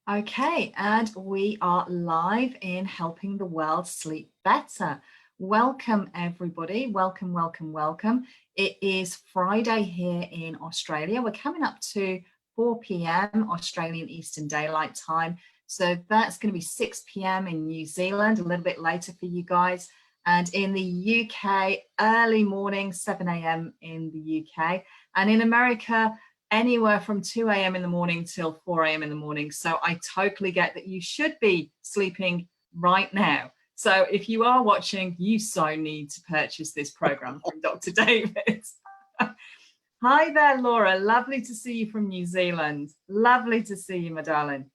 Okay, and we are live in Helping the World Sleep Better. Welcome, everybody. Welcome, welcome, welcome. It is Friday here in Australia. We're coming up to 4 p.m. Australian Eastern Daylight Time. So that's going to be 6 p.m. in New Zealand, a little bit later for you guys. And in the UK, early morning, 7 a.m. in the UK. And in America, anywhere from 2 a.m. in the morning till 4 a.m. in the morning. So I totally get that you should be sleeping right now. So if you are watching, you so need to purchase this program from Dr. David. Hi there, Laura. Lovely to see you from New Zealand. Lovely to see you, my darling.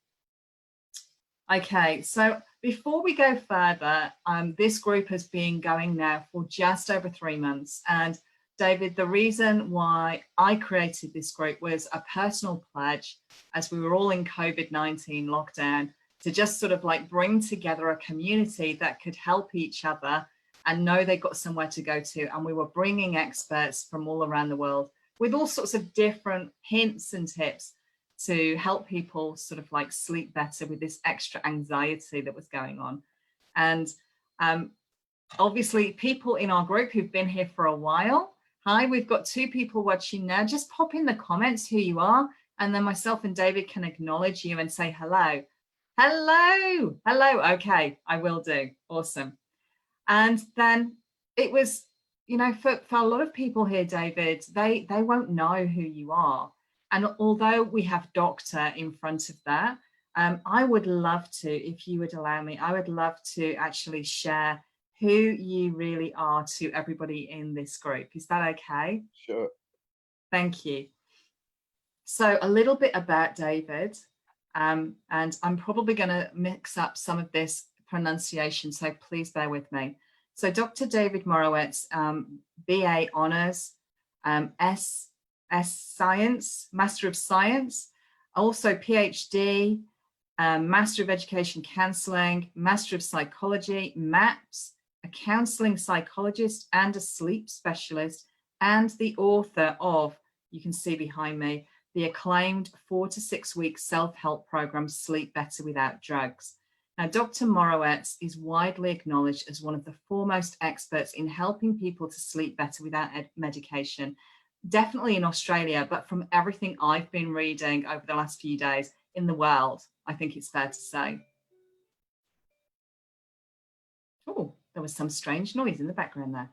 Okay, so before we go further, this group has been going now for just over 3 months. And David, the reason why I created this group was a personal pledge as we were all in COVID-19 lockdown to just sort of like bring together a community that could help each other and know they got somewhere to go to. And we were bringing experts from all around the world with all sorts of different hints and tips to help people sort of like sleep better with this extra anxiety that was going on. And obviously people in our group who've been here for a while. Hi, we've got 2 people watching now. Just pop in the comments who you are, and then myself and David can acknowledge you and say hello. Hello, hello. Okay, I will do. Awesome. And then it was, you know, for a lot of people here, David, they won't know who you are. And although we have doctor in front of that, I would love to, if you would allow me, I would love to actually share who you really are to everybody in this group. Is that okay? Sure. Thank you. So a little bit about David, and I'm probably going to mix up some of this pronunciation, so please bear with me. So Dr. David Morawetz, BA Honours, S Science, Master of Science, also PhD, Master of Education Counselling, Master of Psychology, MAPS, a counselling psychologist and a sleep specialist, and the author of, you can see behind me, the acclaimed 4 to 6 week self-help program, Sleep Better Without Drugs. Now, Dr. Morawetz is widely acknowledged as one of the foremost experts in helping people to sleep better without medication, definitely in Australia, but from everything I've been reading over the last few days in the world, I think it's fair to say. Oh, there was some strange noise in the background there.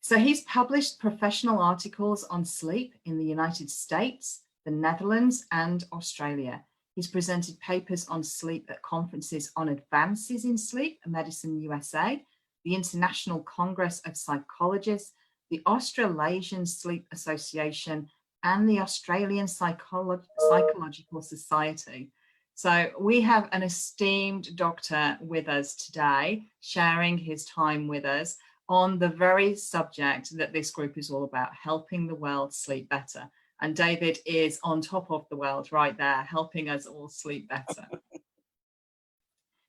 So he's published professional articles on sleep in the United States, the Netherlands, and Australia. He's presented papers on sleep at conferences on advances in sleep, Medicine USA, the International Congress of Psychologists, the Australasian Sleep Association, and the Australian Psychological Society. So we have an esteemed doctor with us today, sharing his time with us on the very subject that this group is all about, helping the world sleep better. And David is on top of the world right there, helping us all sleep better.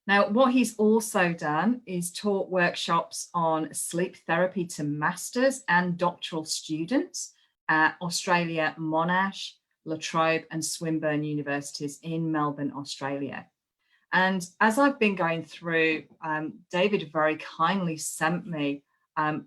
Now, what he's also done is taught workshops on sleep therapy to masters and doctoral students at Australia, Monash, La Trobe and Swinburne universities in Melbourne, Australia. And as I've been going through, David very kindly sent me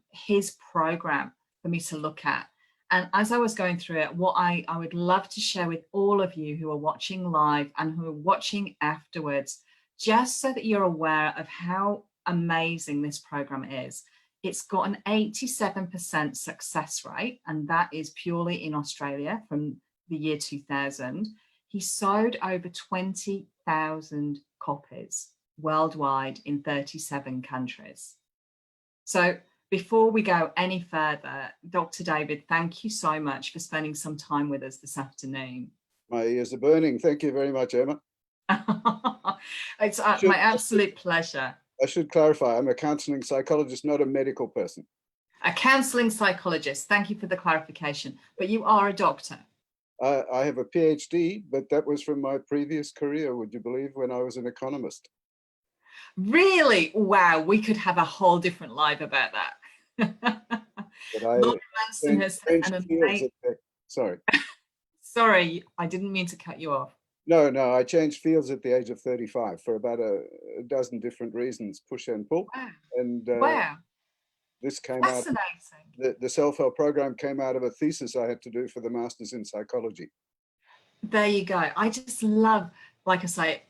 his program for me to look at. And as I was going through it, what I would love to share with all of you who are watching live and who are watching afterwards, just so that you're aware of how amazing this program is. It's got an 87% success rate, and that is purely in Australia from the year 2000. He sold over 20,000 copies worldwide in 37 countries. So before we go any further, Dr. David, thank you so much for spending some time with us this afternoon. My ears are burning. Thank you very much, Emma. It's my absolute pleasure. I should clarify, I'm a counselling psychologist, not a medical person. A counselling psychologist. Thank you for the clarification. But you are a doctor. I have a PhD, but that was from my previous career, would you believe, when I was an economist. Really? Wow, we could have a whole different live about that. Laura Manson has an amazing... Sorry. Sorry, I didn't mean to cut you off. No, I changed fields at the age of 35 for about a dozen different reasons, push and pull. Wow. And Wow. this came out, Fascinating. the self-help program came out of a thesis I had to do for the Masters in Psychology. There you go. I just love, like I say,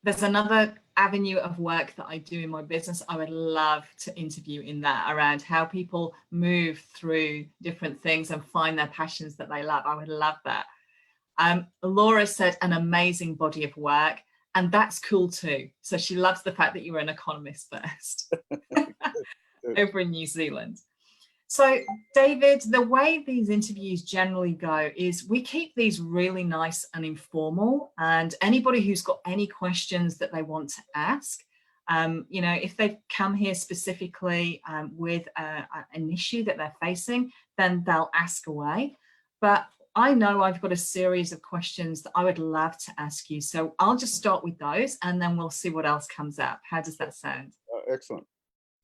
there's another avenue of work that I do in my business. I would love to interview in that around how people move through different things and find their passions that they love. I would love that. Laura said an amazing body of work, and that's cool too. So she loves the fact that you were an economist first over in New Zealand. So, David, the way these interviews generally go is we keep these really nice and informal. And anybody who's got any questions that they want to ask, if they've come here specifically with an issue that they're facing, then they'll ask away. But I know I've got a series of questions that I would love to ask you. So I'll just start with those and then we'll see what else comes up. How does that sound? Excellent.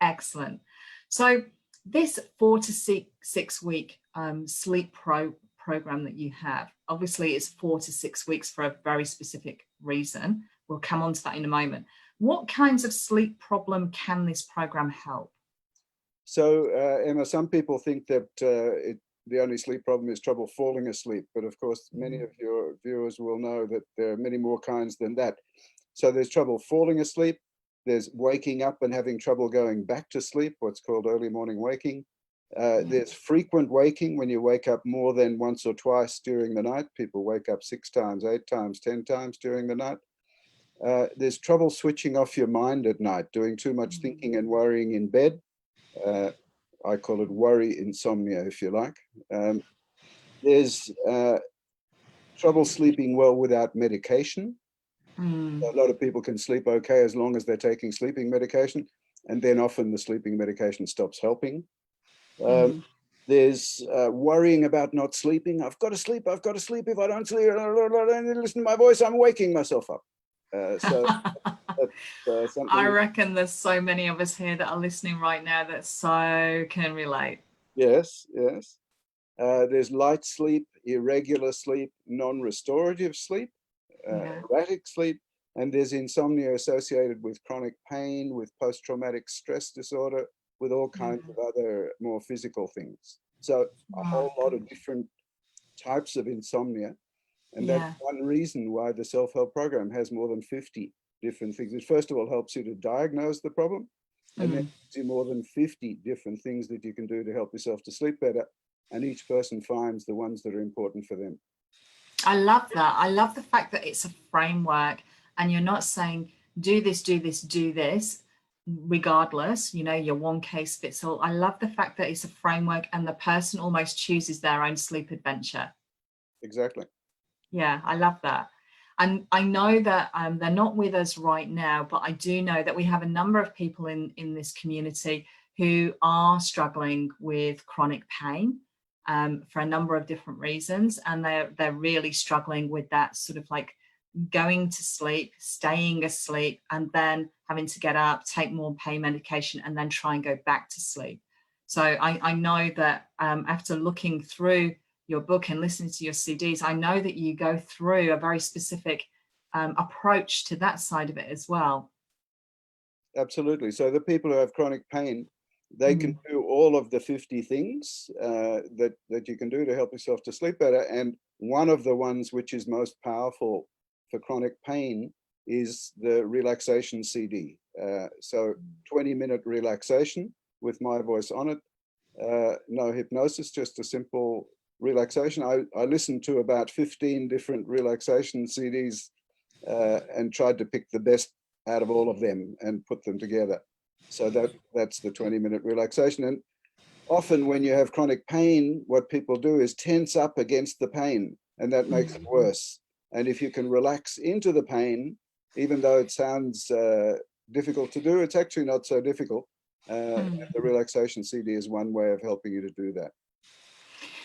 Excellent. So this 4 to 6 week sleep program that you have, obviously it's 4 to 6 weeks for a very specific reason. We'll come on to that in a moment. What kinds of sleep problem can this program help? So, Emma, some people think that the only sleep problem is trouble falling asleep. But of course, many of your viewers will know that there are many more kinds than that. So there's trouble falling asleep. There's waking up and having trouble going back to sleep, what's called early morning waking. There's frequent waking, when you wake up more than once or twice during the night. People wake up 6 times, 8 times, 10 times during the night. There's trouble switching off your mind at night, doing too much thinking and worrying in bed. I call it worry insomnia, if you like. There's trouble sleeping well without medication. A lot of people can sleep okay as long as they're taking sleeping medication, and then often the sleeping medication stops helping. There's worrying about not sleeping. I've got to sleep. I've got to sleep. If I don't sleep, listen to my voice, I'm waking myself up. So that's something. I reckon there's so many of us here that are listening right now that so can relate. Yes, yes. There's light sleep, irregular sleep, non-restorative sleep, erratic sleep, and there's insomnia associated with chronic pain, with post-traumatic stress disorder, with all kinds of other more physical things. So a whole lot of different types of insomnia. And that's one reason why the self-help program has more than 50 different things. It first of all helps you to diagnose the problem, and then gives you more than 50 different things that you can do to help yourself to sleep better. And each person finds the ones that are important for them. I love that. I love the fact that it's a framework and you're not saying, do this, do this, do this, regardless, your one case fits all. I love the fact that it's a framework and the person almost chooses their own sleep adventure. Exactly. Yeah, I love that. And I know that they're not with us right now, but I do know that we have a number of people in this community who are struggling with chronic pain for a number of different reasons. And they're really struggling with that sort of like going to sleep, staying asleep, and then having to get up, take more pain medication, and then try and go back to sleep. So I know that after looking through your book and listening to your CDs, I know that you go through a very specific approach to that side of it as well. Absolutely. So the people who have chronic pain, they can do all of the 50 things that you can do to help yourself to sleep better. And one of the ones which is most powerful for chronic pain is the relaxation CD. So 20-minute relaxation with my voice on it. No hypnosis, just a simple relaxation. I listened to about 15 different relaxation CDs and tried to pick the best out of all of them and put them together. So that's the 20-minute relaxation. And often when you have chronic pain, what people do is tense up against the pain, and that makes it worse. And if you can relax into the pain, even though it sounds difficult to do, it's actually not so difficult. The relaxation CD is one way of helping you to do that.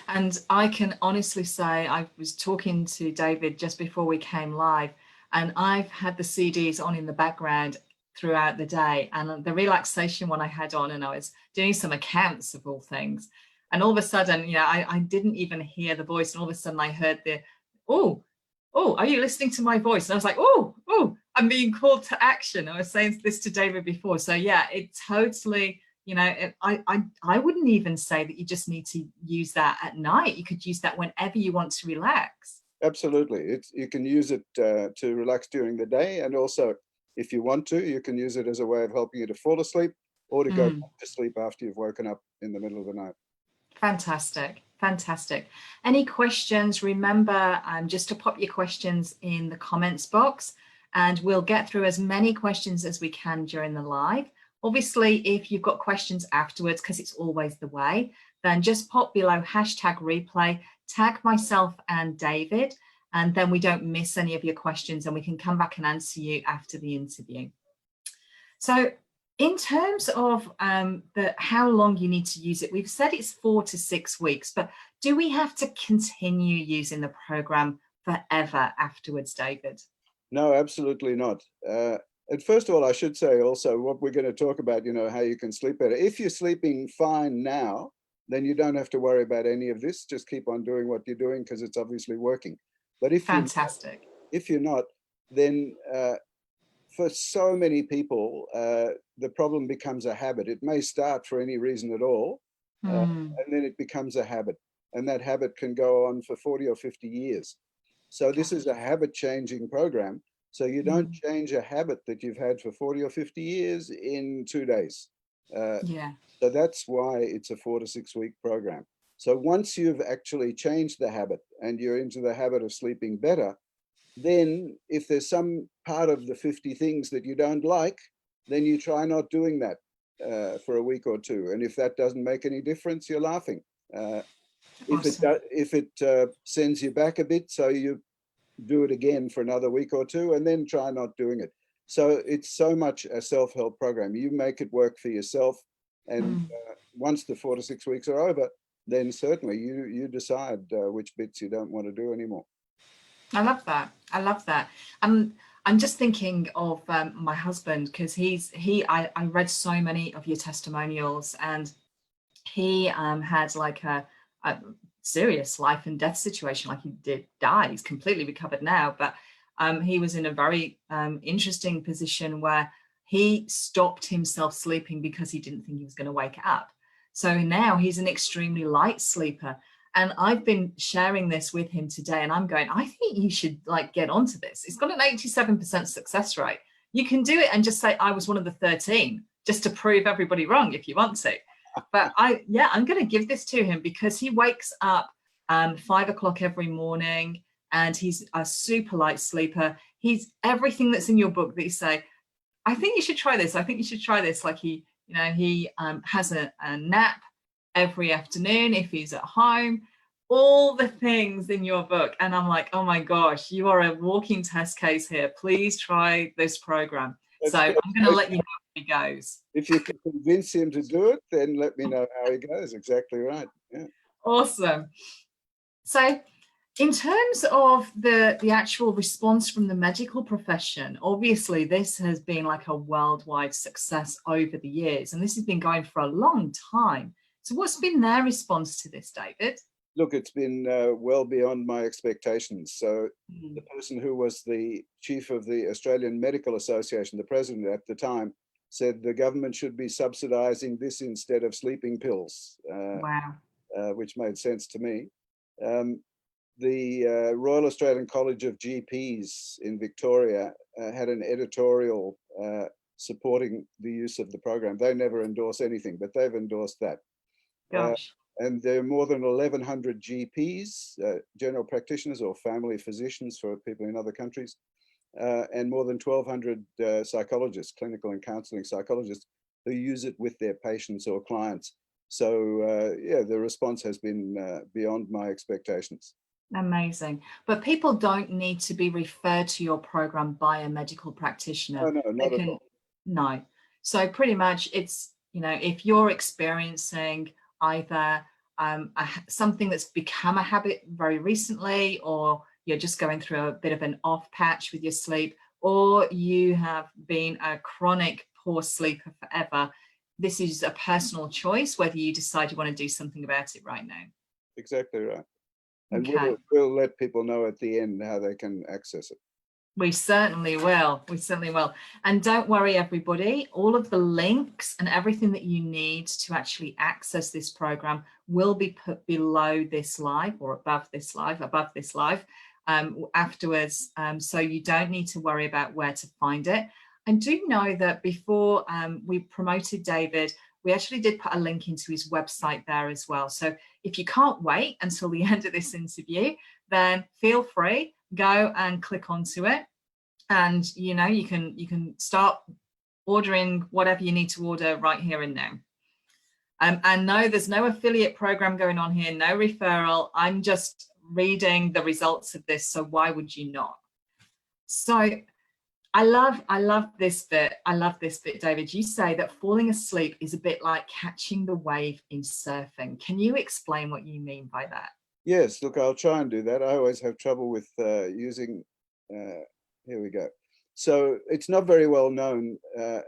And I can honestly say, I was talking to David just before we came live, and I've had the CDs on in the background throughout the day. And the relaxation one I had on, and I was doing some accounts of all things. And all of a sudden, I didn't even hear the voice. And all of a sudden I heard oh, are you listening to my voice? And I was like, oh, I'm being called to action. I was saying this to David before. So yeah, it totally, I wouldn't even say that you just need to use that at night. You could use that whenever you want to relax. Absolutely. You can use it to relax during the day. And also, if you want to, you can use it as a way of helping you to fall asleep or to go back to sleep after you've woken up in the middle of the night. Fantastic. Fantastic. Any questions? Remember, just to pop your questions in the comments box, and we'll get through as many questions as we can during the live. Obviously, if you've got questions afterwards, because it's always the way, then just pop below #replay, tag myself and David, and then we don't miss any of your questions and we can come back and answer you after the interview. So in terms of how long you need to use it, we've said it's 4 to 6 weeks, but do we have to continue using the program forever afterwards, David? No, absolutely not. And first of all, I should say also what we're going to talk about, how you can sleep better. If you're sleeping fine now, then you don't have to worry about any of this. Just keep on doing what you're doing because it's obviously working. But if you're not, then for so many people, the problem becomes a habit. It may start for any reason at all, and then it becomes a habit. And that habit can go on for 40 or 50 years. So this is a habit-changing program. So you don't change a habit that you've had for 40 or 50 years in 2 days. So that's why it's a 4 to 6 week program. So once you've actually changed the habit and you're into the habit of sleeping better, then if there's some part of the 50 things that you don't like, then you try not doing that for a week or two. And if that doesn't make any difference, you're laughing. If it sends you back a bit, so you do it again for another week or two and then try not doing it. So it's so much a self-help program. You make it work for yourself. And once the 4 to 6 weeks are over, then certainly you decide which bits you don't want to do anymore. I love that. I love that. I'm just thinking of my husband, because I read so many of your testimonials, and he had like a serious life and death situation. Like, he did die. He's completely recovered now, but he was in a very interesting position where he stopped himself sleeping because he didn't think he was going to wake up. So now he's an extremely light sleeper. And I've been sharing this with him today, and I'm going, I think you should get onto this. It's got an 87% success rate. You can do it and just say, I was one of the 13, just to prove everybody wrong if you want to. But I'm going to give this to him because he wakes up 5 o'clock every morning, and he's a super light sleeper. He's everything that's in your book that you say, I think you should try this. I think you should try this. Like, he has a nap every afternoon if he's at home, all the things in your book. And I'm like, oh my gosh, you are a walking test case here. Please try this program. So I'm going to let you know how he goes. If you can convince him to do it, then let me know how he goes. Exactly right. Yeah. Awesome. So in terms of the actual response from the medical profession, obviously this has been like a worldwide success over the years, and this has been going for a long time. So what's been their response to this, David? Look, it's been well beyond my expectations. So the person who was the chief of the Australian Medical Association, the president at the time, said the government should be subsidizing this instead of sleeping pills. Wow. Which made sense to me. The Royal Australian College of GPs in Victoria had an editorial supporting the use of the program. They never endorse anything, but they've endorsed that. Gosh. And there are more than 1,100 GPs, general practitioners or family physicians for people in other countries, and more than 1,200 psychologists, clinical and counseling psychologists, who use it with their patients or clients. So yeah, the response has been beyond my expectations. Amazing. But people don't need to be referred to your program by a medical practitioner. Oh, no, not at all. No. So pretty much it's, if you're experiencing either something that's become a habit very recently, or you're just going through a bit of an off patch with your sleep, or you have been a chronic poor sleeper forever, this is a personal choice whether you decide you want to do something about it right now. Exactly right. And Okay. we'll let people know at the end how they can access it. We certainly will. We certainly will. And don't worry, everybody, all of the links and everything that you need to actually access this program will be put below this live or above this live, afterwards. So you don't need to worry about where to find it. And do know that before we promoted David, we actually did put a link into his website there as well. So if you can't wait until the end of this interview, then feel free, go and click onto it. And you know, you can start ordering whatever you need to order right here and now. And no, there's no affiliate program going on here, no referral. I'm just reading the results of this. So why would you not? So I love this bit. I love this bit, David. You say that falling asleep is a bit like catching the wave in surfing. Can you explain what you mean by that? Yes, look, I'll try and do that. I always have trouble with using, here we go. So it's not very well known,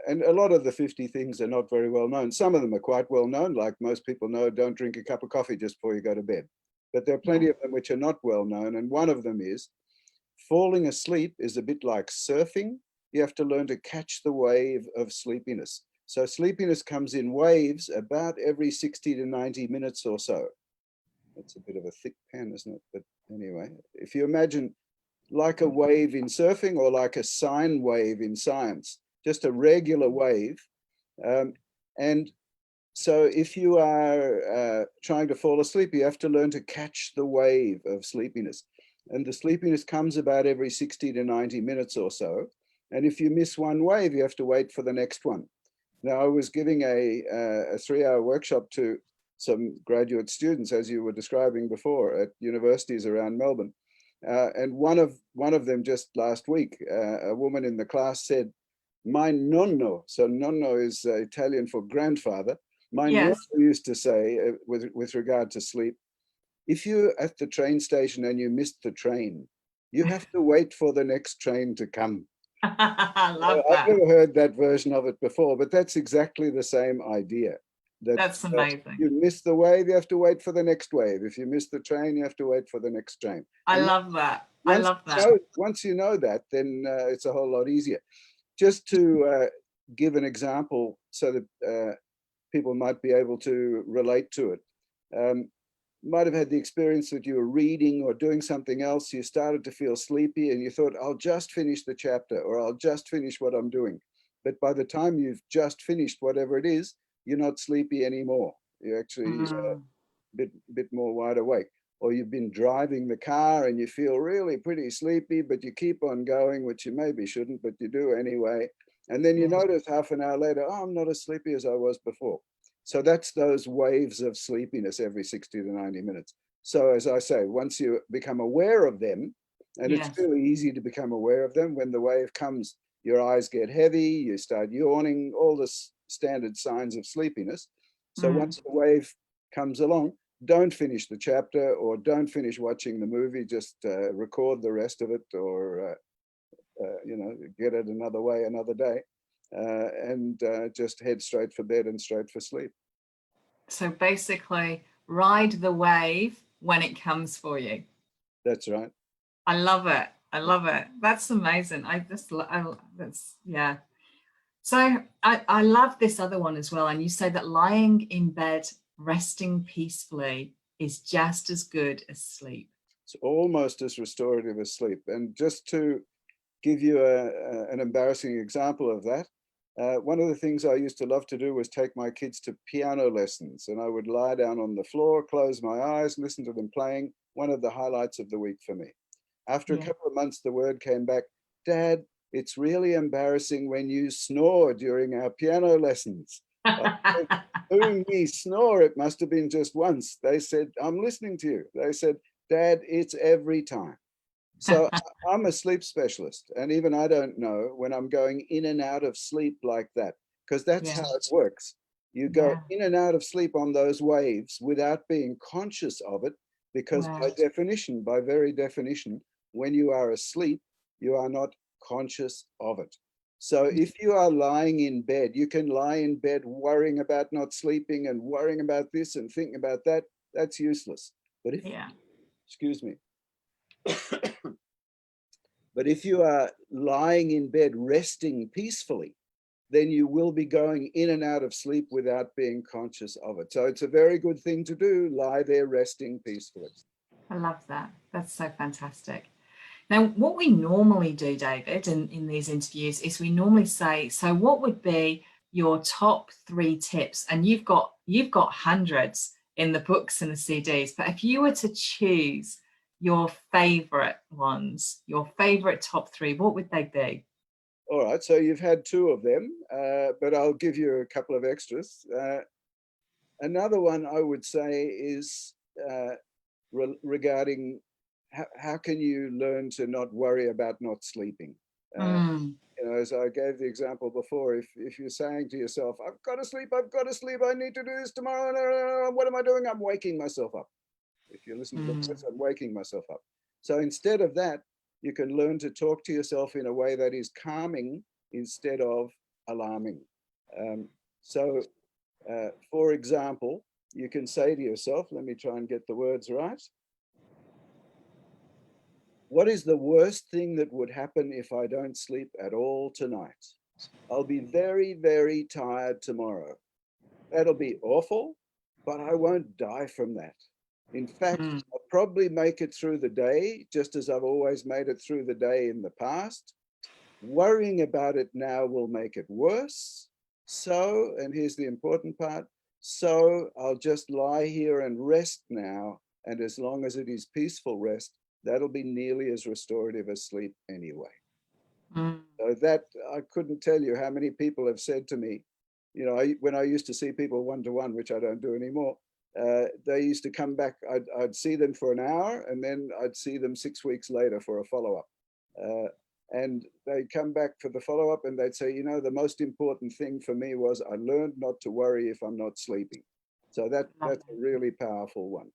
and a lot of the 50 things are not very well known. Some of them are quite well known, like most people know, don't drink a cup of coffee just before you go to bed. But there are plenty of them which are not well known, and one of them is falling asleep is a bit like surfing. You have to learn to catch the wave of sleepiness. So sleepiness comes in waves about every 60 to 90 minutes or so. That's a bit of a thick pen, isn't it? But anyway, if you imagine like a wave in surfing or like a sine wave in science, just a regular wave. And so if you are trying to fall asleep, you have to learn to catch the wave of sleepiness. And the sleepiness comes about every 60 to 90 minutes or so. And if you miss one wave, you have to wait for the next one. Now, I was giving a 3-hour workshop to some graduate students, as you were describing before, at universities around Melbourne. And one of them just last week, a woman in the class said, my nonno, so nonno is Italian for grandfather, my nonno used to say, with regard to sleep, if you're at the train station and you missed the train, you have to wait for the next train to come. I love that. I've never heard that version of it before, but that's exactly the same idea. That's amazing. You miss the wave, you have to wait for the next wave. If you miss the train, you have to wait for the next train. I love that. I love that. Once you know that, then it's a whole lot easier. Just to give an example so that people might be able to relate to it. Might have had the experience that you were reading or doing something else, you started to feel sleepy and you thought, I'll just finish the chapter or I'll just finish what I'm doing. But by the time you've just finished whatever it is, you're not sleepy anymore. You're actually a bit more wide awake. Or you've been driving the car and you feel really pretty sleepy, but you keep on going, which you maybe shouldn't, but you do anyway. And then you notice half an hour later, oh, I'm not as sleepy as I was before. So that's those waves of sleepiness every 60 to 90 minutes. So as I say, once you become aware of them, and it's really easy to become aware of them, when the wave comes, your eyes get heavy, you start yawning, all the standard signs of sleepiness. So once the wave comes along, don't finish the chapter or don't finish watching the movie, just record the rest of it or, get it another way, another day. And just head straight for bed and straight for sleep. So basically, ride the wave when it comes for you. That's right. I love it. I love it. That's amazing. So I love this other one as well. And you say that lying in bed, resting peacefully is just as good as sleep. It's almost as restorative as sleep. And just to give you an embarrassing example of that, one of the things I used to love to do was take my kids to piano lessons, and I would lie down on the floor, close my eyes, listen to them playing. One of the highlights of the week for me. After a couple of months, the word came back, Dad, it's really embarrassing when you snore during our piano lessons. Hearing me snore, it must have been just once. They said, I'm listening to you. They said, Dad, it's every time. So I'm a sleep specialist, and even I don't know when I'm going in and out of sleep like that, because that's how it works. You go in and out of sleep on those waves without being conscious of it, because by definition, by very definition, when you are asleep, you are not conscious of it. So if you are lying in bed, you can lie in bed worrying about not sleeping and worrying about this and thinking about that. That's useless. But excuse me. But if you are lying in bed resting peacefully, then you will be going in and out of sleep without being conscious of it. So it's a very good thing to do, lie there resting peacefully. I love that. That's so fantastic. Now, what we normally do, David, in these interviews is we normally say, so what would be your top 3 tips? And you've got hundreds in the books and the CDs, but if you were to choose your favorite ones, your favorite top 3, what would they be? All right, so you've had 2 of them, but I'll give you a couple of extras. Another one I would say is regarding how can you learn to not worry about not sleeping? As I gave the example before, if you're saying to yourself, I've got to sleep, I need to do this tomorrow, what am I doing? I'm waking myself up. If you listen to the voice, I'm waking myself up. So instead of that, you can learn to talk to yourself in a way that is calming instead of alarming. For example, you can say to yourself, let me try and get the words right. What is the worst thing that would happen if I don't sleep at all tonight? I'll be very, very tired tomorrow. That'll be awful, but I won't die from that. In fact, I'll probably make it through the day, just as I've always made it through the day in the past. Worrying about it now will make it worse. So, and here's the important part, so I'll just lie here and rest now. And as long as it is peaceful rest, that'll be nearly as restorative as sleep anyway. So that, I couldn't tell you how many people have said to me, when I used to see people one-to-one, which I don't do anymore, they used to come back, I'd see them for an hour and then I'd see them 6 weeks later for a follow-up. And they'd come back for the follow-up and they'd say, the most important thing for me was I learned not to worry if I'm not sleeping. So that's a really powerful one.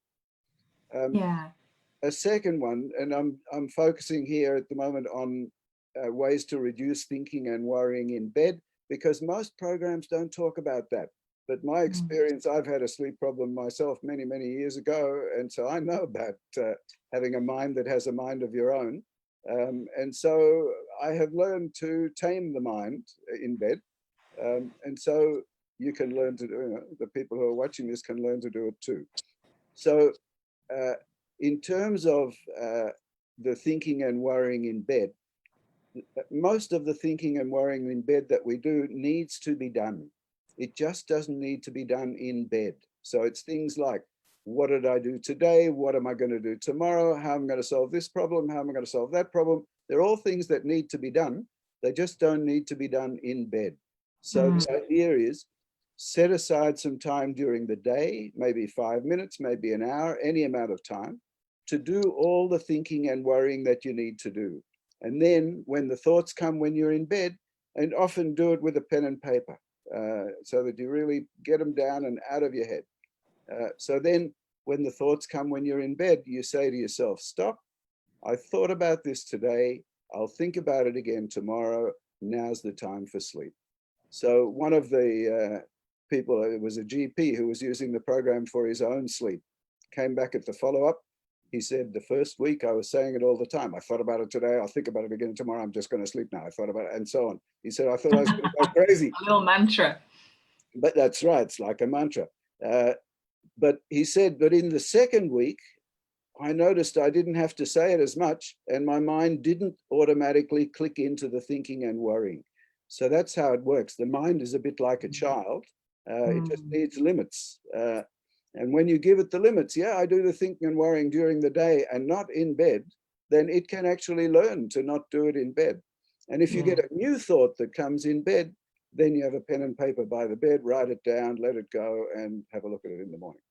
A second one, and I'm focusing here at the moment on ways to reduce thinking and worrying in bed, because most programs don't talk about that. But my experience, I've had a sleep problem myself many, many years ago. And so I know about having a mind that has a mind of your own. And so I have learned to tame the mind in bed. And so you can learn to do it. The people who are watching this can learn to do it too. So in terms of the thinking and worrying in bed, most of the thinking and worrying in bed that we do needs to be done. It just doesn't need to be done in bed. So it's things like, what did I do today? What am I going to do tomorrow? How am I going to solve this problem? How am I going to solve that problem? They're all things that need to be done. They just don't need to be done in bed. So the idea is, set aside some time during the day, maybe 5 minutes, maybe an hour, any amount of time, to do all the thinking and worrying that you need to do. And then when the thoughts come when you're in bed, and often do it with a pen and paper, so that you really get them down and out of your head. So then when the thoughts come when you're in bed, you say to yourself, stop, I thought about this today, I'll think about it again tomorrow, now's the time for sleep. So one of the people, it was a GP who was using the program for his own sleep, came back at the follow-up. He said, the first week I was saying it all the time. I thought about it today. I'll think about it again tomorrow. I'm just going to sleep now. I thought about it, and so on. He said, I thought I was going to go crazy. A little mantra. But that's right. It's like a mantra. But he said, but in the second week, I noticed I didn't have to say it as much, and my mind didn't automatically click into the thinking and worrying. So that's how it works. The mind is a bit like a child. It just needs limits. And when you give it the limits, I do the thinking and worrying during the day and not in bed, then it can actually learn to not do it in bed. And if you get a new thought that comes in bed, then you have a pen and paper by the bed, write it down, let it go, and have a look at it in the morning.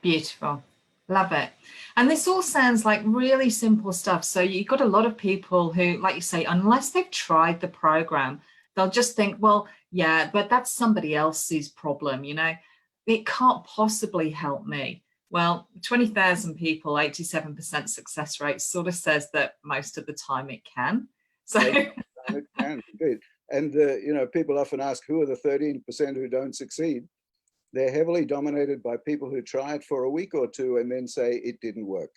Beautiful. Love it. And this all sounds like really simple stuff. So you've got a lot of people who, like you say, unless they've tried the program, they'll just think, well, yeah, but that's somebody else's problem, it can't possibly help me. Well, 20,000 people, 87% success rate sort of says that most of the time it can. So it can indeed. And people often ask, who are the 13% who don't succeed? They're heavily dominated by people who try it for a week or two and then say it didn't work.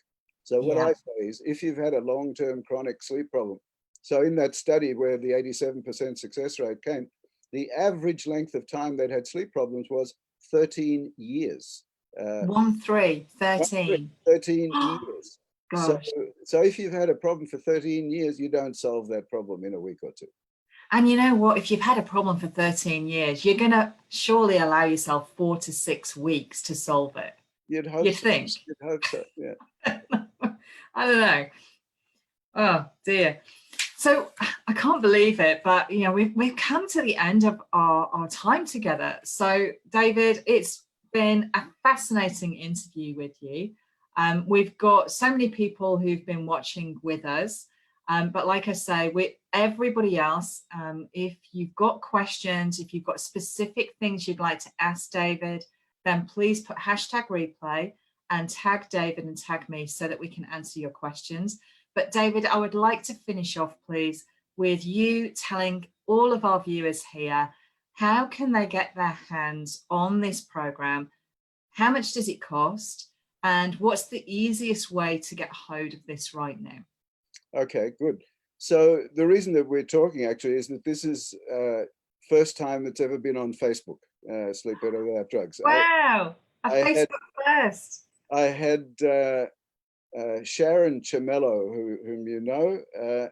So what Yeah. I say is, if you've had a long-term chronic sleep problem, so in that study where the 87% success rate came, the average length of time they'd had sleep problems was 13 years. 13. 13 years. So, Gosh. so if you've had a problem for 13 years, you don't solve that problem in a week or two. And you know what? If you've had a problem for 13 years, you're going to surely allow yourself 4 to 6 weeks to solve it. You'd hope You'd so. think. You'd hope so, yeah. I don't know. Oh, dear. So I can't believe it, but you know, we've come to the end of our time together. So David, it's been a fascinating interview with you. We've got so many people who've been watching with us. But like I say, with everybody else, if you've got questions, if you've got specific things you'd like to ask David, then please put #replay and tag David and tag me so that we can answer your questions. But David, I would like to finish off, please, with you telling all of our viewers here, how can they get their hands on this program? How much does it cost? And what's the easiest way to get hold of this right now? Okay, good. So the reason that we're talking actually is that this is first time it's ever been on Facebook, Sleep Better Without Drugs. Wow, Facebook first. I had Sharon Chamello, whom you know,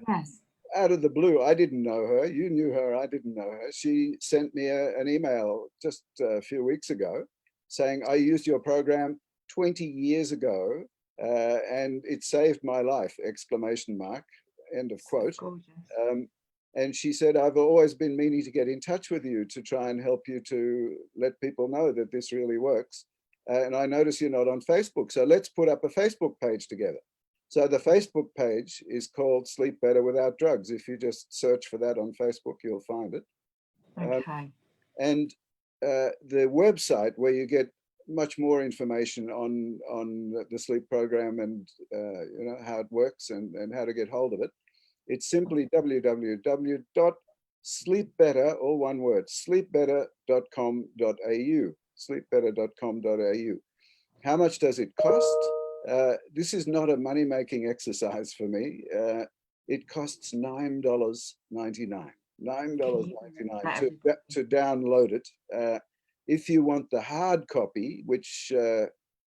Yes. out of the blue. I didn't know her. You knew her. I didn't know her. She sent me an email just a few weeks ago saying, I used your program 20 years ago and it saved my life, exclamation mark, end of quote. And she said, I've always been meaning to get in touch with you to try and help you to let people know that this really works. And I notice you're not on Facebook. So let's put up a Facebook page together. So the Facebook page is called Sleep Better Without Drugs. If you just search for that on Facebook, you'll find it. Okay. And the website where you get much more information on the sleep program and you know how it works and how to get hold of it. It's simply www.sleepbetter, all one word, sleepbetter.com.au, sleepbetter.com.au. How much does it cost? This is not a money-making exercise for me. It costs $9.99. $9.99 to download it. If you want the hard copy, which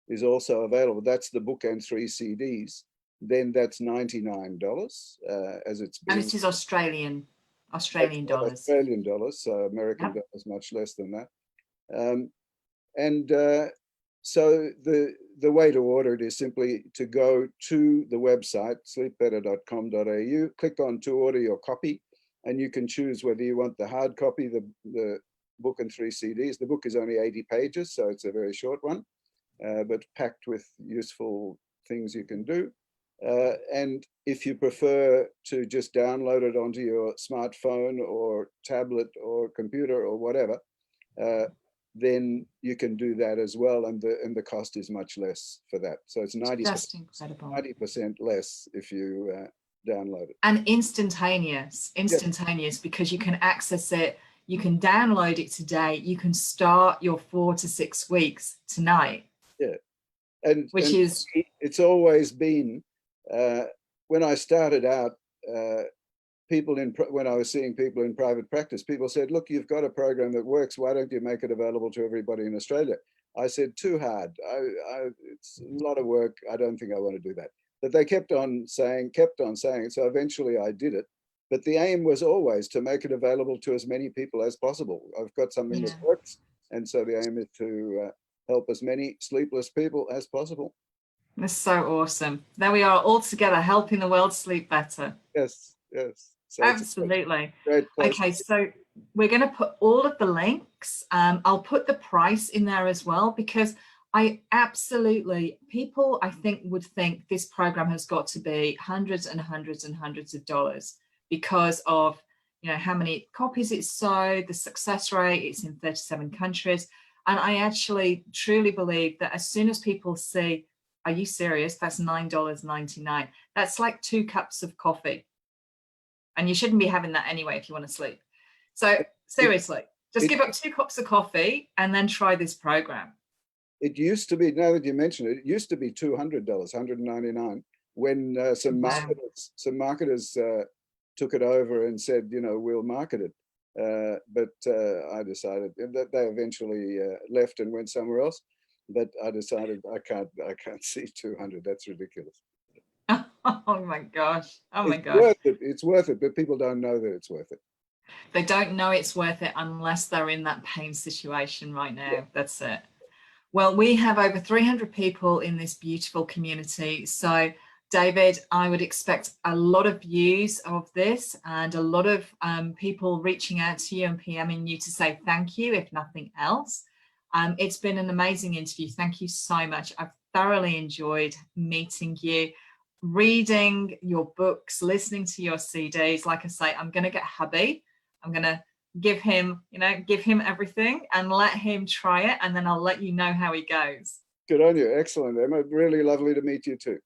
is also available, that's the book and 3 CDs, then that's $99 as it's been. And it is Australian dollars. Australian dollars, so American dollars much less than that. So the way to order it is simply to go to the website, sleepbetter.com.au, click on to order your copy, and you can choose whether you want the hard copy, the book and 3 CDs. The book is only 80 pages, so it's a very short one, but packed with useful things you can do. And if you prefer to just download it onto your smartphone or tablet or computer or whatever, then you can do that as well, and the cost is much less for that. So it's 90% less if you download it. And instantaneous, yes. Because you can access it, you can download it today, you can start your 4 to 6 weeks tonight. Yeah, and it's always been, when I started out, when I was seeing people in private practice, people said, look, you've got a program that works. Why don't you make it available to everybody in Australia? I said, too hard. It's a lot of work. I don't think I want to do that. But they kept on saying it. So eventually I did it. But the aim was always to make it available to as many people as possible. I've got something that works. And so the aim is to help as many sleepless people as possible. That's so awesome. There we are, all together, helping the world sleep better. Yes, yes. So absolutely. Great okay, so we're going to put all of the links. I'll put the price in there as well, because people I think would think this program has got to be hundreds and hundreds and hundreds of dollars because of, you know, how many copies it's sold, the success rate, it's in 37 countries. And I actually truly believe that as soon as people see, are you serious? That's $9.99. That's like 2 cups of coffee. And you shouldn't be having that anyway if you want to sleep. So seriously, just give up 2 cups of coffee and then try this program. It used to be, now that you mention it, it used to be $200, $199, when some marketers took it over and said, you know, we'll market it. But I decided that they eventually left and went somewhere else. But I decided I can't see 200. That's ridiculous. Oh my gosh. Oh my It's gosh. worth it. It's worth it, but people don't know that it's worth it. They don't know it's worth it unless they're in that pain situation right now. Yeah. That's it. Well, we have over 300 people in this beautiful community. So, David, I would expect a lot of views of this and a lot of people reaching out to you and PMing you to say thank you, if nothing else. It's been an amazing interview. Thank you so much. I've thoroughly enjoyed meeting you, reading your books, listening to your CDs. Like I say, I'm going to get hubby. I'm going to give him everything and let him try it, and then I'll let you know how he goes. Good on you. Excellent, Emma. Really lovely to meet you too.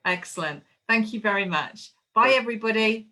Excellent. Thank you very much. Bye, everybody.